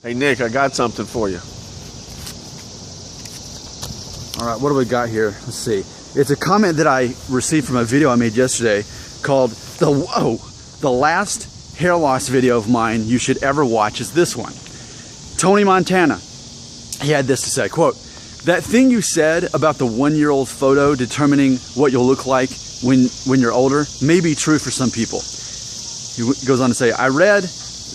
Hey Nick, I got something for you. All right, what do we got here? Let's see. It's a comment that I received from a video I made yesterday called the last hair loss video of mine you should ever watch is this one. Tony Montana, he had this to say, quote, "That thing you said about the 1-year-old photo determining what you'll look like when you're older may be true for some people." He goes on to say, "I read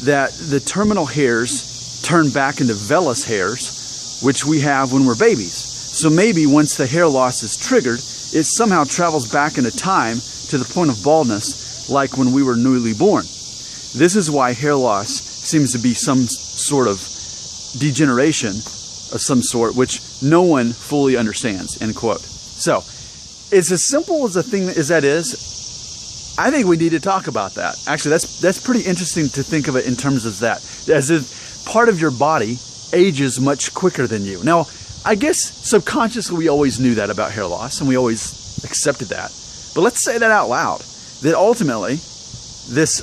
that the terminal hairs turn back into vellus hairs, which we have when we're babies. So maybe once the hair loss is triggered, it somehow travels back into time to the point of baldness, like when we were newly born. This is why hair loss seems to be some sort of degeneration of some sort, which no one fully understands," end quote. So, it's as simple as a thing as that is. I think we need to talk about that. Actually, that's pretty interesting to think of it in terms of that. As if part of your body ages much quicker than you. Now, I guess subconsciously we always knew that about hair loss and we always accepted that. But let's say that out loud. That ultimately, this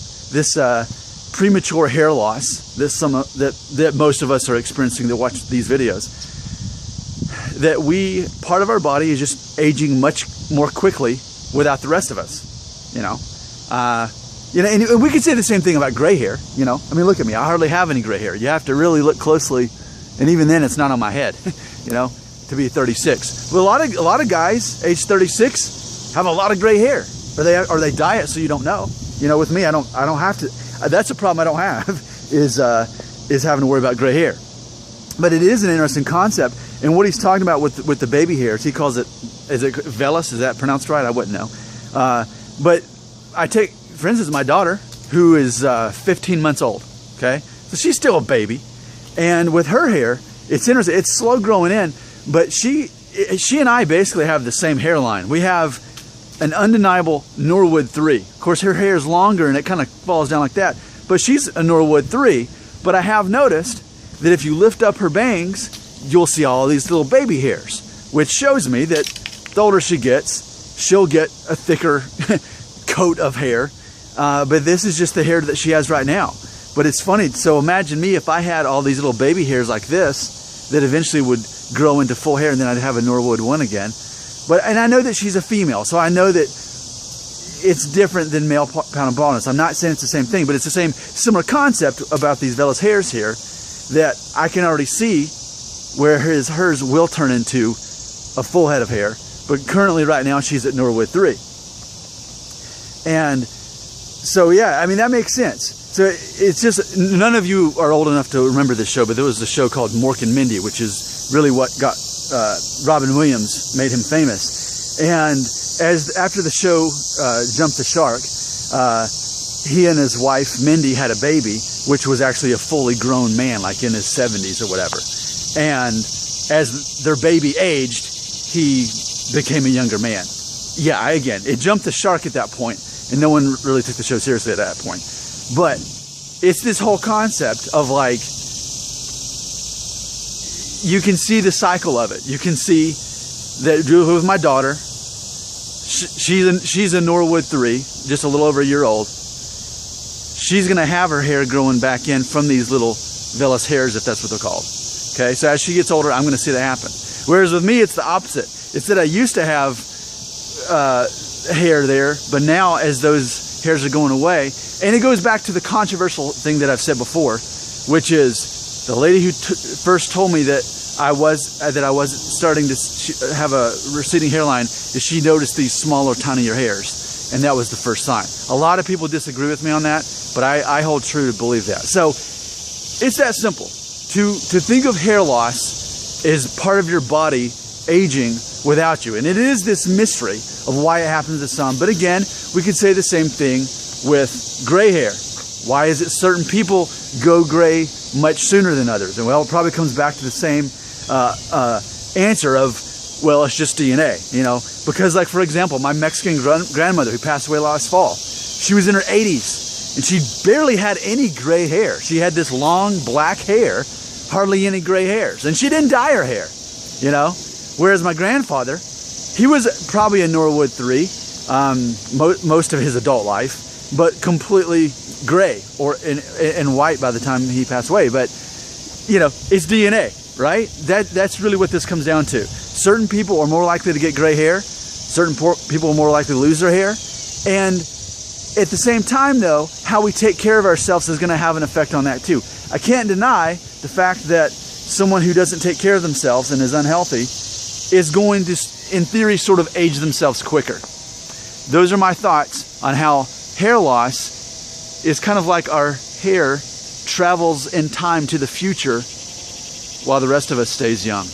premature hair loss, that most of us are experiencing that watch these videos, that part of our body is just aging much more quickly without the rest of us. And we could say the same thing about gray hair. I mean, look at me. I hardly have any gray hair. You have to really look closely, and even then, it's not on my head. To be 36. But a lot of guys, age 36, have a lot of gray hair, or they dye it so you don't know. With me, I don't have to. That's a problem I don't have is having to worry about gray hair. But it is an interesting concept, and what he's talking about with the baby hairs, he calls it, is it Vellus? Is that pronounced right? I wouldn't know. But I take, for instance, my daughter, who is 15 months old. Okay, so she's still a baby, and with her hair, it's interesting. It's slow growing in, but she and I basically have the same hairline. We have an undeniable Norwood 3. Of course, her hair is longer and it kind of falls down like that, but she's a Norwood 3. But I have noticed that if you lift up her bangs, you'll see all these little baby hairs, which shows me that the older she gets, she'll get a thicker coat of hair. But this is just the hair that she has right now. But it's funny. So imagine me if I had all these little baby hairs like this that eventually would grow into full hair, and then I'd have a Norwood 1 again. And I know that she's a female, so I know that it's different than male pattern baldness. I'm not saying it's the same thing, but it's the similar concept about these vellus hairs here, that I can already see where hers will turn into a full head of hair. But currently, right now, she's at Norwood 3. And so, yeah, I mean, that makes sense. So it's just, none of you are old enough to remember this show, but there was a show called Mork and Mindy, which is really what got Robin Williams, made him famous. And after the show Jumped the Shark, he and his wife Mindy had a baby, which was actually a fully grown man, like in his 70s or whatever. And as their baby aged, he became a younger man. Yeah, again, it jumped the shark at that point, and no one really took the show seriously at that point. But it's this whole concept of, like, you can see the cycle of it. You can see that with my daughter, she's a Norwood 3, just a little over a year old. She's going to have her hair growing back in from these little vellus hairs, if that's what they're called. Okay, so as she gets older, I'm going to see that happen. Whereas with me, it's the opposite. It's that I used to have hair there, but now as those hairs are going away, and it goes back to the controversial thing that I've said before, which is the lady who first told me that I was starting to have a receding hairline, is she noticed these smaller, tinier hairs, and that was the first sign. A lot of people disagree with me on that, but I hold true to believe that. So it's that simple. To think of hair loss as part of your body aging without you, and it is this mystery of why it happens to some. But again, we could say the same thing with gray hair. Why is it certain people go gray much sooner than others? And well, it probably comes back to the same answer of, well, it's just DNA, because, like, for example, my Mexican grandmother who passed away last fall, she was in her 80s and she barely had any gray hair. She had this long black hair, hardly any gray hairs, and she didn't dye her hair, Whereas my grandfather, he was probably a Norwood 3 most of his adult life, but completely gray or in white by the time he passed away. But you know, it's DNA, right? That's really what this comes down to. Certain people are more likely to get gray hair. Certain people are more likely to lose their hair. And at the same time, though, how we take care of ourselves is going to have an effect on that too. I can't deny the fact that someone who doesn't take care of themselves and is unhealthy is going to, in theory, sort of age themselves quicker. Those are my thoughts on how hair loss is kind of like our hair travels in time to the future while the rest of us stays young.